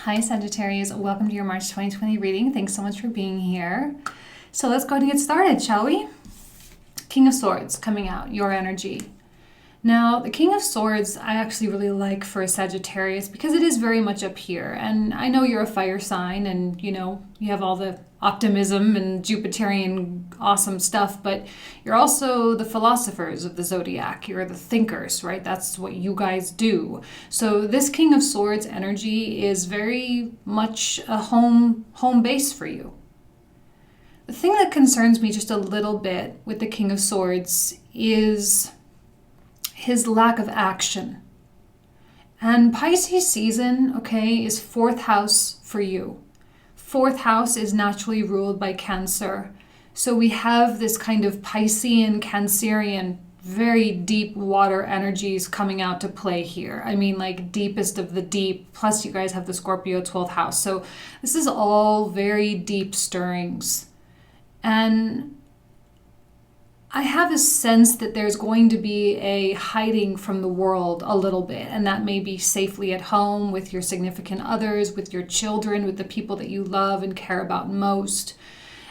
Hi Sagittarius, welcome to your March 2020 reading. Thanks so much for being here. So let's go ahead and get started, shall we? King of Swords coming out, your energy. Now, the King of Swords I actually really like for a Sagittarius because it is very much up here. And I know you're a fire sign and, you have all the optimism and Jupiterian awesome stuff, but you're also the philosophers of the zodiac. You're the thinkers, right? That's what you guys do. So this King of Swords energy is very much a home base for you. The thing that concerns me just a little bit with the King of Swords is his lack of action. And Pisces season, okay, is fourth house for you. Fourth house is naturally ruled by Cancer. So we have this kind of Piscean, Cancerian, very deep water energies coming out to play here. I mean, like deepest of the deep. Plus you guys have the Scorpio 12th house. So this is all very deep stirrings. And I have a sense that there's going to be a hiding from the world a little bit, and that may be safely at home with your significant others, with your children, with the people that you love and care about most.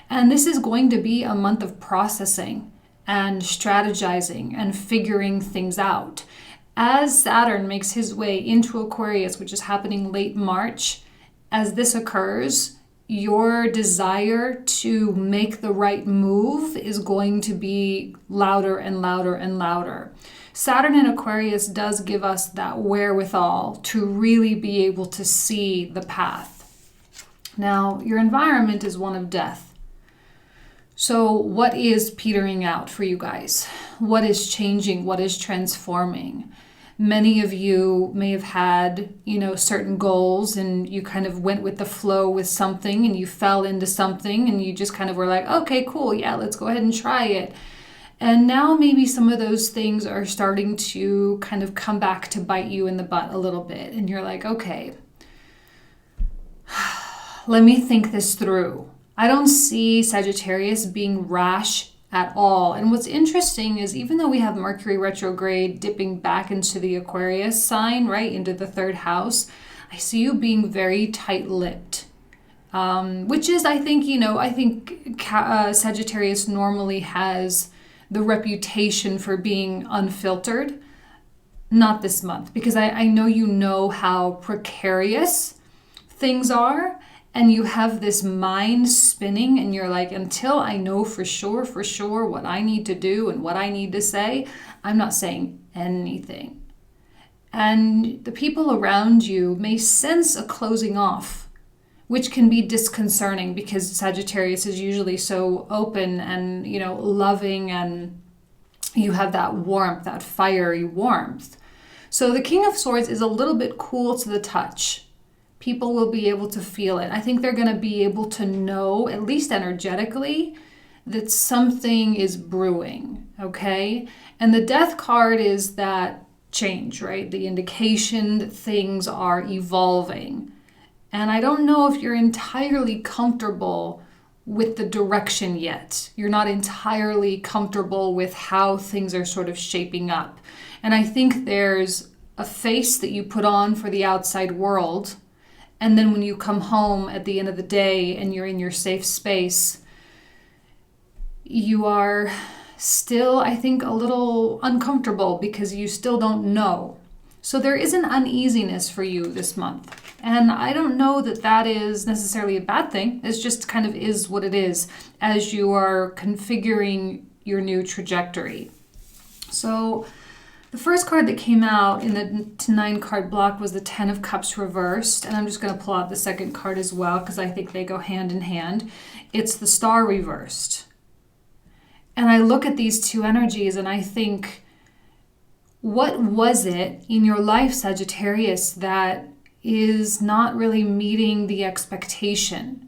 And this is going to be a month of processing and strategizing and figuring things out. As Saturn makes his way into Aquarius, which is happening late March, as this occurs, your desire to make the right move is going to be louder and louder and louder. Saturn in Aquarius does give us that wherewithal to really be able to see the path. Now, your environment is one of death. So what is petering out for you guys? What is changing? What is transforming? Many of you may have had, certain goals and you kind of went with the flow with something and you fell into something and you just kind of were like, okay, cool. Yeah, let's go ahead and try it. And now maybe some of those things are starting to kind of come back to bite you in the butt a little bit. And you're like, okay, let me think this through. I don't see Sagittarius being rash at all. And what's interesting is even though we have Mercury Retrograde dipping back into the Aquarius sign, right, into the third house, I see you being very tight-lipped. Which is, I think Sagittarius normally has the reputation for being unfiltered. Not this month, because I know you know how precarious things are. And you have this mind spinning and you're like, until I know for sure what I need to do and what I need to say, I'm not saying anything. And the people around you may sense a closing off, which can be disconcerting because Sagittarius is usually so open and, loving, and you have that warmth, that fiery warmth. So the King of Swords is a little bit cool to the touch. People will be able to feel it. I think they're going to be able to know, at least energetically, that something is brewing, okay? And the Death card is that change, right? The indication that things are evolving. And I don't know if you're entirely comfortable with the direction yet. You're not entirely comfortable with how things are sort of shaping up. And I think there's a face that you put on for the outside world. And then when you come home at the end of the day and you're in your safe space, you are still, I think, a little uncomfortable because you still don't know. So there is an uneasiness for you this month. And I don't know that that is necessarily a bad thing. It just kind of is what it is as you are configuring your new trajectory. So the first card that came out in the 9 card block was the 10 of Cups reversed. And I'm just going to pull out the second card as well because I think they go hand in hand. It's the Star reversed. And I look at these two energies and I think, what was it in your life, Sagittarius, that is not really meeting the expectation?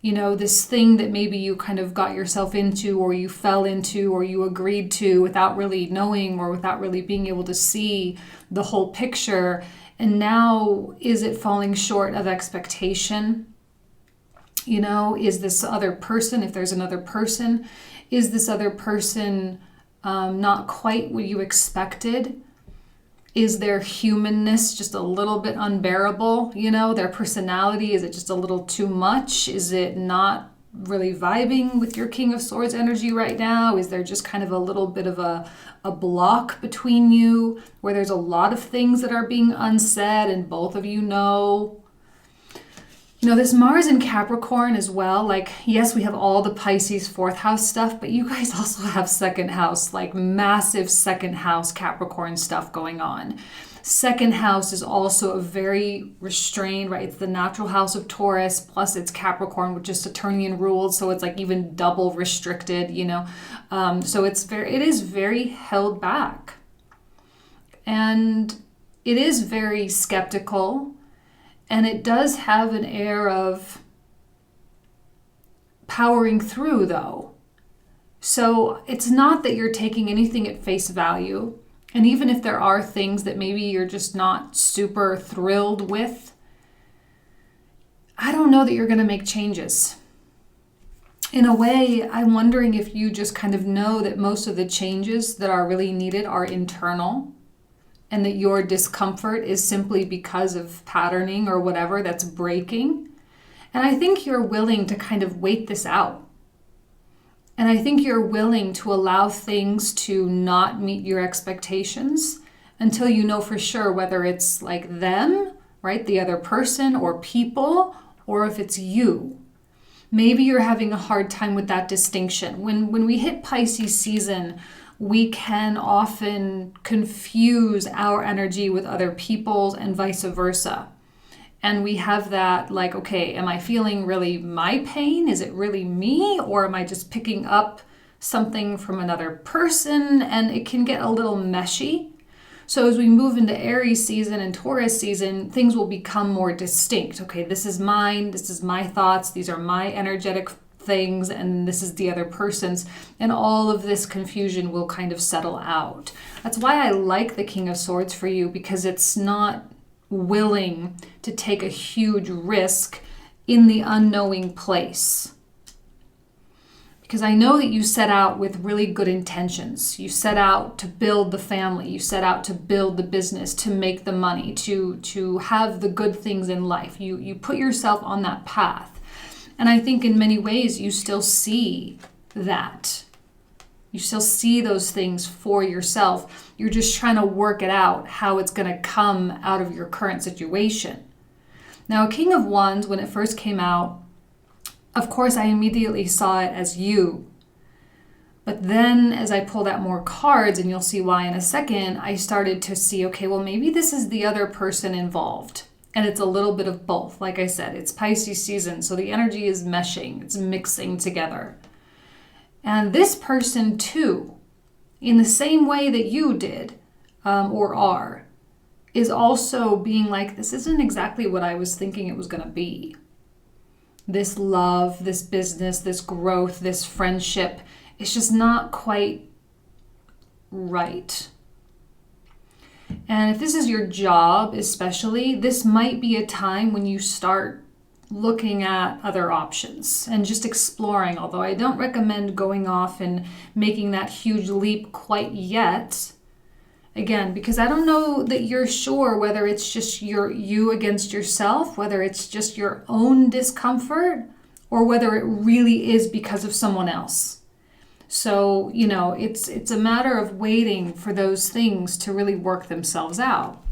This thing that maybe you kind of got yourself into or you fell into or you agreed to without really knowing or without really being able to see the whole picture. And now, is it falling short of expectation? Is this other person, if there's another person, is this other person not quite what you expected? Is their humanness just a little bit unbearable? You know, their personality, is it just a little too much? Is it not really vibing with your King of Swords energy right now? Is there just kind of a little bit of a block between you where there's a lot of things that are being unsaid and both of you know? You know, this Mars in Capricorn as well, like, yes, we have all the Pisces fourth house stuff, but you guys also have second house, like massive second house Capricorn stuff going on. Second house is also a very restrained, right? It's the natural house of Taurus, plus it's Capricorn, which is Saturnian ruled, so it's like even double restricted, you know? So it is very held back. And it is very skeptical. And it does have an air of powering through, though. So it's not that you're taking anything at face value. And even if there are things that maybe you're just not super thrilled with, I don't know that you're going to make changes. In a way, I'm wondering if you just kind of know that most of the changes that are really needed are internal, and that your discomfort is simply because of patterning or whatever that's breaking. And I think you're willing to kind of wait this out. And I think you're willing to allow things to not meet your expectations until you know for sure whether it's like them, right, the other person or people, or if it's you. Maybe you're having a hard time with that distinction. When we hit Pisces season, we can often confuse our energy with other people's and vice versa. And we have that like, okay, am I feeling really my pain? Is it really me? Or am I just picking up something from another person? And it can get a little meshy. So as we move into Aries season and Taurus season, things will become more distinct. Okay, this is mine. This is my thoughts. These are my energetic things, and this is the other person's, and all of this confusion will kind of settle out. That's why I like the King of Swords for you, because it's not willing to take a huge risk in the unknowing place. Because I know that you set out with really good intentions. You set out to build the family. You set out to build the business, to make the money, to have the good things in life. You put yourself on that path. And I think in many ways you still see that. You still see those things for yourself. You're just trying to work it out, how it's going to come out of your current situation. Now, King of Wands, when it first came out, of course, I immediately saw it as you. But then as I pulled out more cards, and you'll see why in a second, I started to see, okay, well, maybe this is the other person involved. And it's a little bit of both. Like I said, it's Pisces season, so the energy is meshing, it's mixing together. And this person too, in the same way that you did, or are, is also being like, this isn't exactly what I was thinking it was going to be. This love, this business, this growth, this friendship, it's just not quite right. And if this is your job especially, this might be a time when you start looking at other options and just exploring, although I don't recommend going off and making that huge leap quite yet. Again, because I don't know that you're sure whether it's just you against yourself, whether it's just your own discomfort, or whether it really is because of someone else. So, you know, it's a matter of waiting for those things to really work themselves out.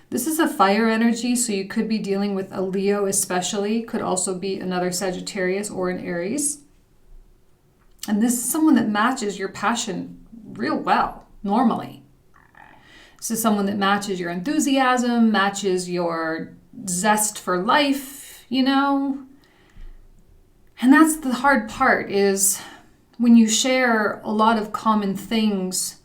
This is a fire energy, so you could be dealing with a Leo especially, could also be another Sagittarius or an Aries. And this is someone that matches your passion real well, normally. This is someone that matches your enthusiasm, matches your zest for life, you know. And that's the hard part, is when you share a lot of common things,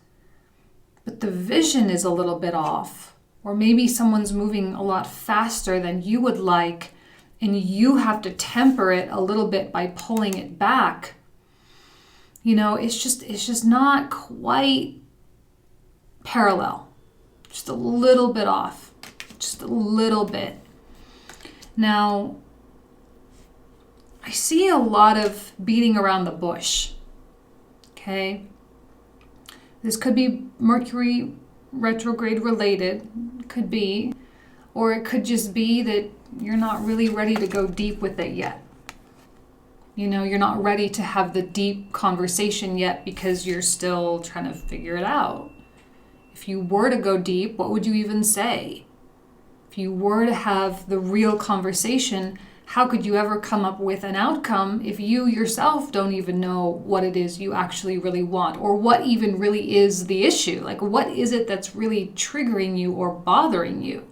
but the vision is a little bit off, or maybe someone's moving a lot faster than you would like, and you have to temper it a little bit by pulling it back. You know, it's just not quite parallel. Just a little bit off. Just a little bit. Now, I see a lot of beating around the bush. Okay? This could be Mercury retrograde related, could be, or it could just be that you're not really ready to go deep with it yet. You know, you're not ready to have the deep conversation yet because you're still trying to figure it out. If you were to go deep, what would you even say? If you were to have the real conversation, how could you ever come up with an outcome if you yourself don't even know what it is you actually really want, or what even really is the issue? Like, what is it that's really triggering you or bothering you?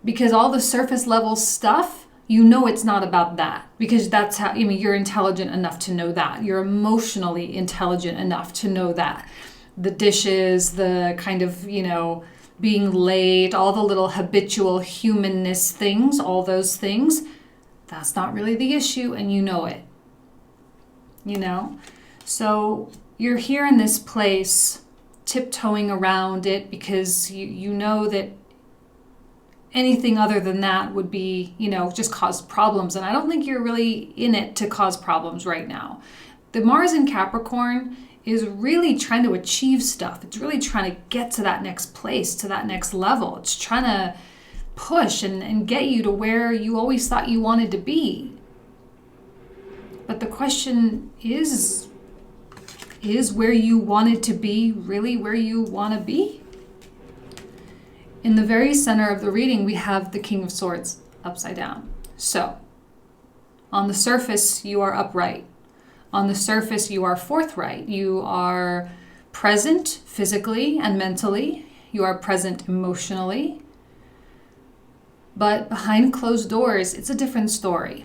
Because all the surface level stuff, you know it's not about that, because that's how, I mean, you're intelligent enough to know that. You're emotionally intelligent enough to know that. The dishes, the kind of, you know, being late, all the little habitual humanness things, all those things, that's not really the issue, and you know it. You know? So you're here in this place tiptoeing around it because you know that anything other than that would be, you know, just cause problems. And I don't think you're really in it to cause problems right now. The Mars in Capricorn is really trying to achieve stuff. It's really trying to get to that next place, to that next level. It's trying to push and get you to where you always thought you wanted to be. But the question is where you wanted to be really where you want to be? In the very center of the reading, we have the King of Swords upside down. So, on the surface, you are upright. On the surface, you are forthright. You are present physically and mentally. You are present emotionally. But behind closed doors, it's a different story.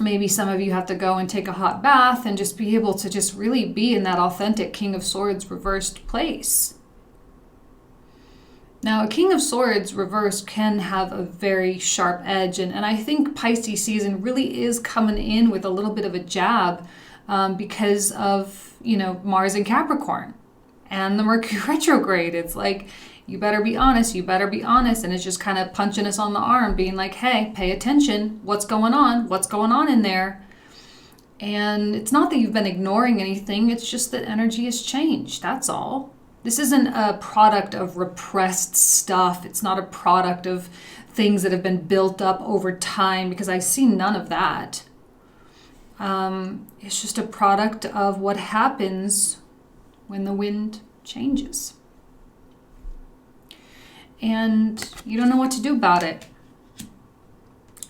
Maybe some of you have to go and take a hot bath and just be able to just really be in that authentic King of Swords reversed place. Now, a King of Swords reversed can have a very sharp edge, and I think Pisces season really is coming in with a little bit of a jab because of, you know, Mars in Capricorn and the Mercury Retrograde. It's like, you better be honest, and it's just kind of punching us on the arm, being like, hey, pay attention, what's going on in there? And it's not that you've been ignoring anything, it's just that energy has changed, that's all. This isn't a product of repressed stuff. It's not a product of things that have been built up over time, because I see none of that. It's just a product of what happens when the wind changes. And you don't know what to do about it.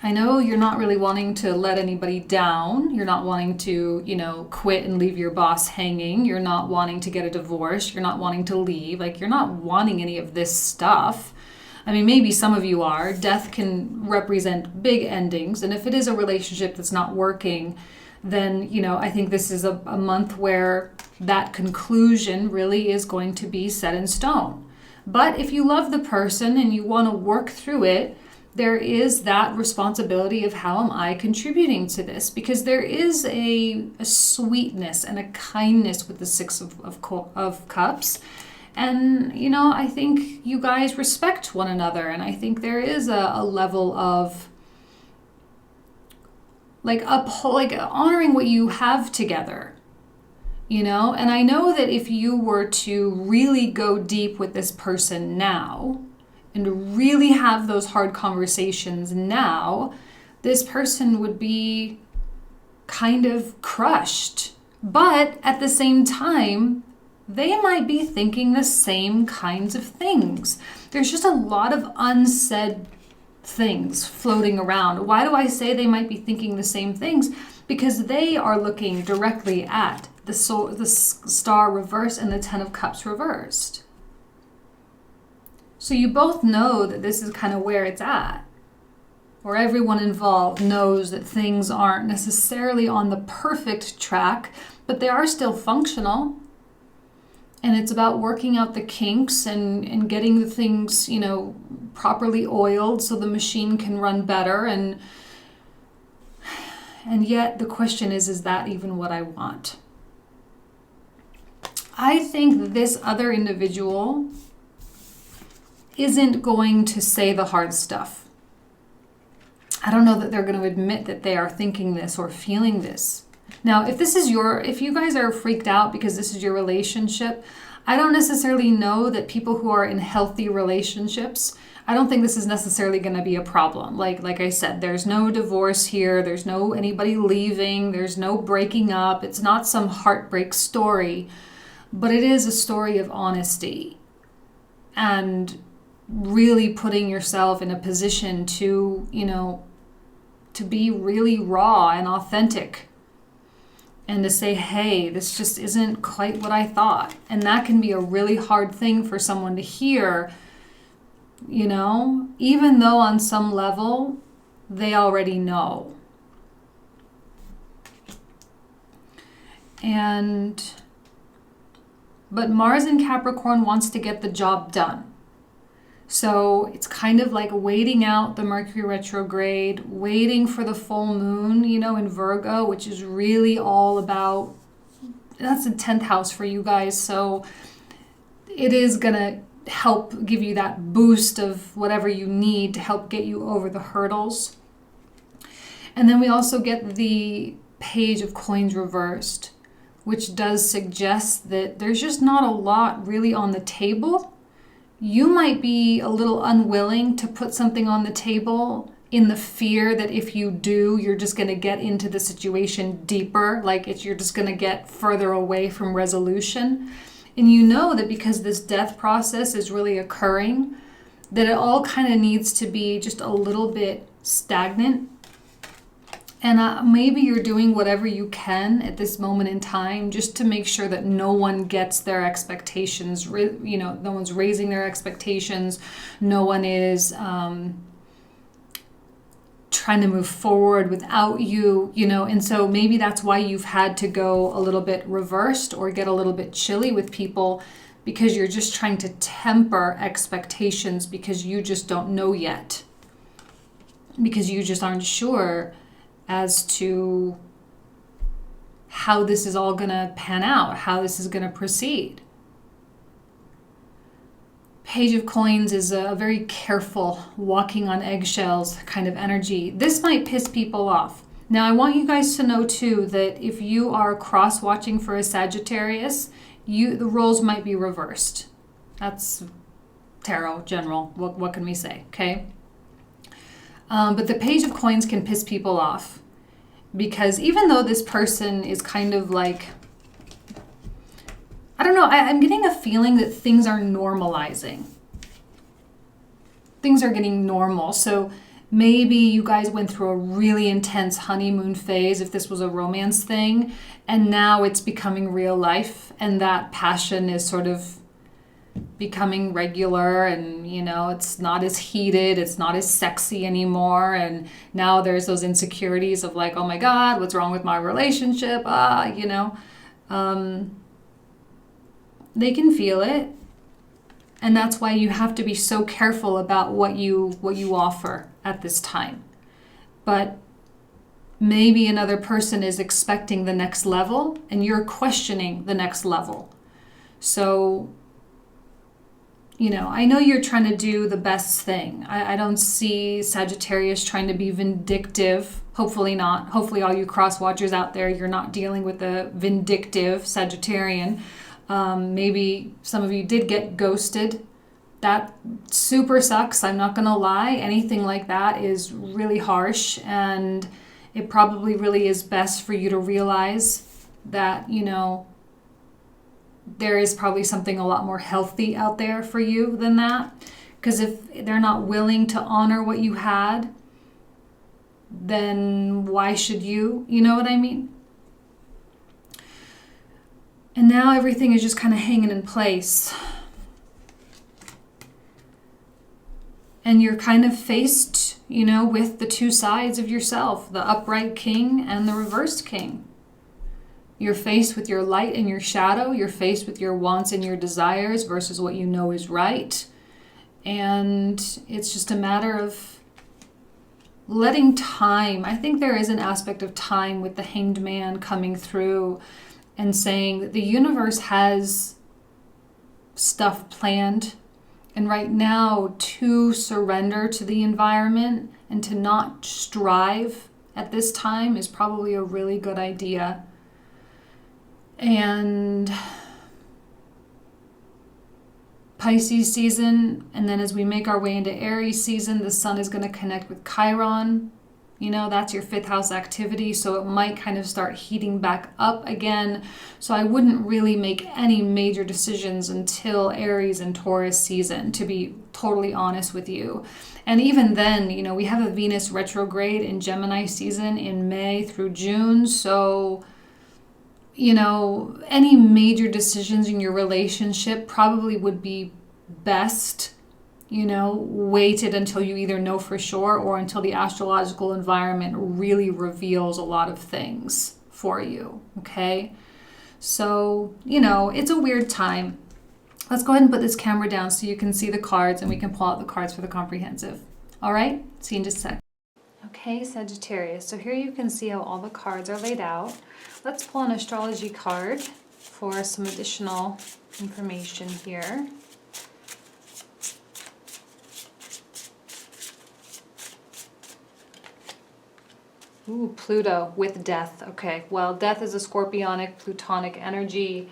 I know you're not really wanting to let anybody down. You're not wanting to, you know, quit and leave your boss hanging. You're not wanting to get a divorce. You're not wanting to leave. Like, you're not wanting any of this stuff. I mean, maybe some of you are. Death can represent big endings. And if it is a relationship that's not working, then, you know, I think this is a month where that conclusion really is going to be set in stone. But if you love the person and you want to work through it, there is that responsibility of how am I contributing to this? Because there is a sweetness and a kindness with the Six of Cups. And, you know, I think you guys respect one another. And I think there is a level of like honoring what you have together, you know? And I know that if you were to really go deep with this person now, and to really have those hard conversations now, this person would be kind of crushed. But at the same time, they might be thinking the same kinds of things. There's just a lot of unsaid things floating around. Why do I say they might be thinking the same things? Because they are looking directly at the Star reversed and the Ten of Cups reversed. So you both know that this is kind of where it's at, or everyone involved knows that things aren't necessarily on the perfect track, but they are still functional. And it's about working out the kinks and getting the things, you know, properly oiled so the machine can run better. And yet the question is that even what I want? I think that this other individual isn't going to say the hard stuff. I don't know that they're going to admit that they are thinking this or feeling this. Now, if you guys are freaked out because this is your relationship, I don't necessarily know that people who are in healthy relationships, I don't think this is necessarily going to be a problem. Like I said, there's no divorce here. There's no anybody leaving. There's no breaking up. It's not some heartbreak story, but it is a story of honesty and really putting yourself in a position to, to be really raw and authentic and to say, hey, this just isn't quite what I thought. And that can be a really hard thing for someone to hear, even though on some level they already know. But Mars in Capricorn wants to get the job done. So it's kind of like waiting out the Mercury retrograde, waiting for the full moon, in Virgo, which is really all about, that's the 10th house for you guys. So it is going to help give you that boost of whatever you need to help get you over the hurdles. And then we also get the Page of Coins reversed, which does suggest that there's just not a lot really on the table. You might be a little unwilling to put something on the table in the fear that if you do, you're just going to get into the situation deeper, you're just going to get further away from resolution. And you know that because this death process is really occurring, that it all kind of needs to be just a little bit stagnant. And maybe you're doing whatever you can at this moment in time just to make sure that no one gets their expectations, no one's raising their expectations, no one is trying to move forward without you, and so maybe that's why you've had to go a little bit reversed or get a little bit chilly with people, because you're just trying to temper expectations because you just don't know yet, because you just aren't sure as to how this is all going to pan out, how this is going to proceed. Page of Coins is a very careful, walking on eggshells kind of energy. This might piss people off. Now, I want you guys to know too that if you are cross-watching for a Sagittarius, the roles might be reversed. That's tarot general. What can we say? Okay. But the Page of Coins can piss people off because even though this person is kind of like, I don't know, I'm getting a feeling that things are normalizing. Things are getting normal. So maybe you guys went through a really intense honeymoon phase if this was a romance thing, and now it's becoming real life and that passion is sort of becoming regular, and it's not as heated, it's not as sexy anymore, and now there's those insecurities of like, oh my god, what's wrong with my relationship, they can feel it, and that's why you have to be so careful about what you offer at this time. But maybe another person is expecting the next level and you're questioning the next level. So I know you're trying to do the best thing. I don't see Sagittarius trying to be vindictive. Hopefully not. Hopefully all you cross watchers out there, you're not dealing with a vindictive Sagittarian. Maybe some of you did get ghosted. That super sucks. I'm not going to lie. Anything like that is really harsh, and it probably really is best for you to realize that, there is probably something a lot more healthy out there for you than that. Because if they're not willing to honor what you had, then why should you? You know what I mean? And now everything is just kind of hanging in place. And you're kind of faced, with the two sides of yourself, the upright king and the reversed king. You're faced with your light and your shadow. You're faced with your wants and your desires versus what you know is right. And it's just a matter of letting time. I think there is an aspect of time with the Hanged Man coming through and saying that the universe has stuff planned. And right now, to surrender to the environment and to not strive at this time is probably a really good idea. And Pisces season, and then as we make our way into Aries season, the sun is going to connect with Chiron. You know, that's your 5th house activity, so it might kind of start heating back up again. So I wouldn't really make any major decisions until Aries and Taurus season, to be totally honest with you. And even then, you know, we have a Venus retrograde in Gemini season in May through June. So, you know, any major decisions in your relationship probably would be best, you know, waited until you either know for sure or until the astrological environment really reveals a lot of things for you, okay? So, you know, it's a weird time. Let's go ahead and put this camera down so you can see the cards and we can pull out the cards for the comprehensive. All right? See you in just a sec. Okay, Sagittarius. So here you can see how all the cards are laid out. Let's pull an astrology card for some additional information here. Ooh, Pluto with death. Okay, well, death is a scorpionic, plutonic energy,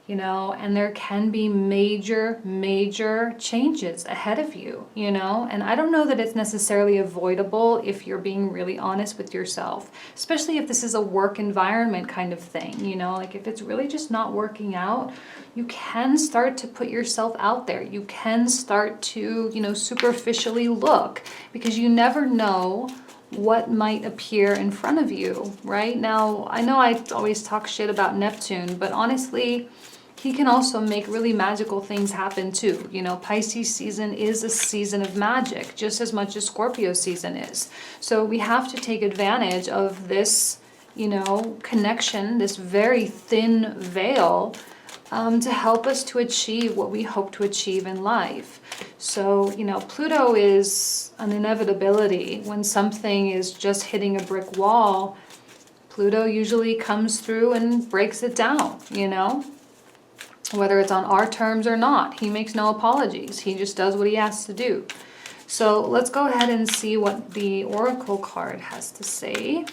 you know, and there can be major, major changes ahead of you, you know, and I don't know that it's necessarily avoidable if you're being really honest with yourself, especially if this is a work environment kind of thing, you know, like if it's really just not working out, you can start to put yourself out there. You can start to, you know, superficially look, because you never know what might appear in front of you. Right now, I know I always talk shit about Neptune, but honestly, he can also make really magical things happen too. You know, Pisces season is a season of magic, just as much as Scorpio season is. So we have to take advantage of this, you know, connection, this very thin veil, to help us to achieve what we hope to achieve in life. So, you know, Pluto is an inevitability. When something is just hitting a brick wall, Pluto usually comes through and breaks it down, you know, whether it's on our terms or not. He makes no apologies. He just does what he has to do. So let's go ahead and see what the Oracle card has to say.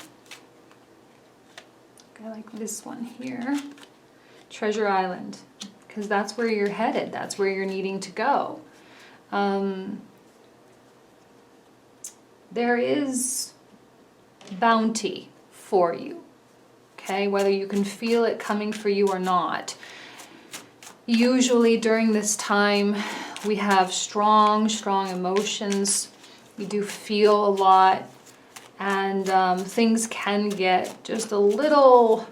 I like this one here. Treasure Island, because that's where you're headed. That's where you're needing to go. There is bounty for you, okay? Whether you can feel it coming for you or not. Usually during this time, we have strong, strong emotions. We do feel a lot, and things can get just a little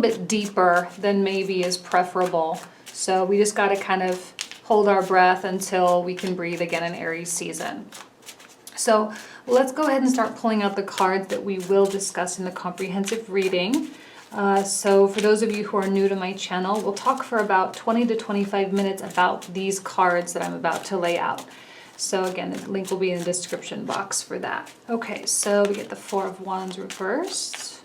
bit deeper than maybe is preferable. So we just got to kind of hold our breath until we can breathe again in Aries season. So let's go ahead and start pulling out the cards that we will discuss in the comprehensive reading. So for those of you who are new to my channel, we'll talk for about 20 to 25 minutes about these cards that I'm about to lay out. So again, the link will be in the description box for that. Okay, so we get the Four of Wands reversed.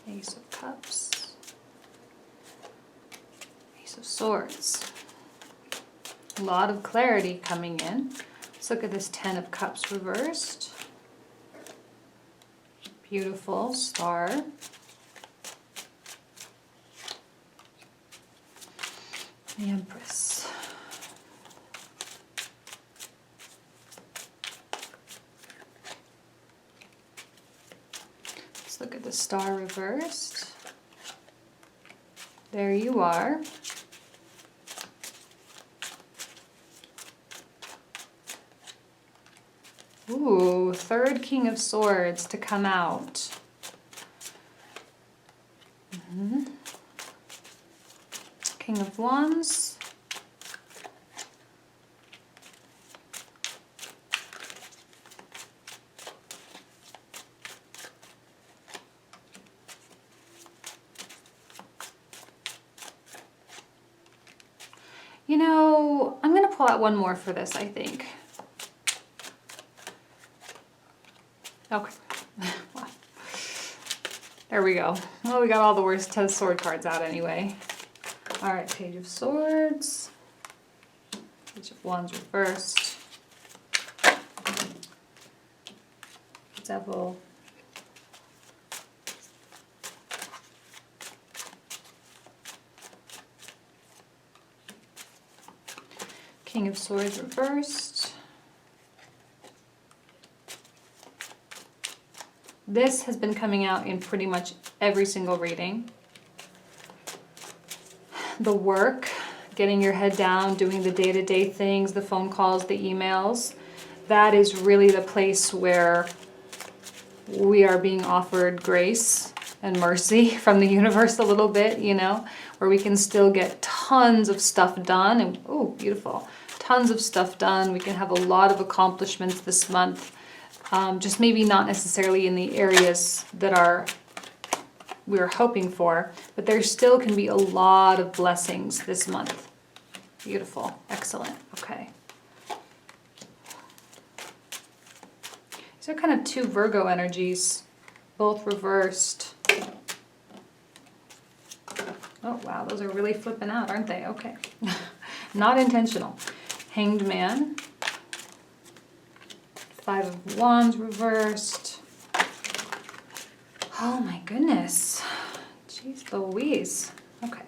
Ace of Cups. Ace of Swords. A lot of clarity coming in. Let's look at this Ten of Cups reversed. Beautiful star. The Empress. Let's look at the Star reversed. There you are. Ooh, third King of Swords to come out. King of Wands. You know, I'm going to pull out one more for this, I think. Okay. Well, there we go. Well, we got all the worst 10 sword cards out anyway. All right, Page of Swords. Page of Wands reversed. Devil. King of Swords reversed. This has been coming out in pretty much every single reading. The work, getting your head down, doing the day-to-day things, the phone calls, the emails, that is really the place where we are being offered grace and mercy from the universe a little bit, you know, where we can still get tons of stuff done. And oh, beautiful. Tons of stuff done. We can have a lot of accomplishments this month. Just maybe not necessarily in the areas that we're hoping for, but there still can be a lot of blessings this month. Beautiful. Excellent. Okay. These are kind of two Virgo energies, both reversed. Oh, wow. Those are really flipping out, aren't they? Okay. Not intentional. Hanged Man. Five of Wands reversed. Oh my goodness. Jeez Louise. Okay.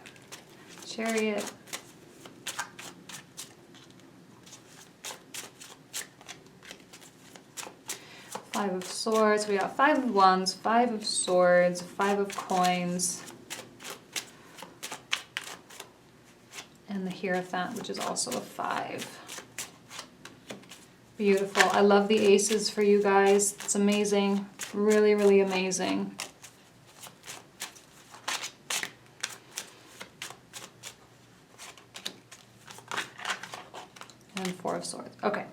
Chariot. Five of Swords. We got Five of Wands, Five of Swords, Five of Coins. And the Hierophant, which is also a 5. Beautiful. I love the aces for you guys. It's amazing. Really, really amazing. And Four of Swords. Okay.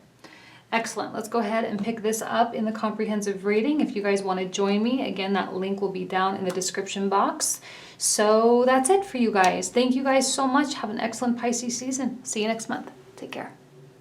Excellent. Let's go ahead and pick this up in the comprehensive reading. If you guys want to join me, again, that link will be down in the description box. So that's it for you guys. Thank you guys so much. Have an excellent Pisces season. See you next month. Take care.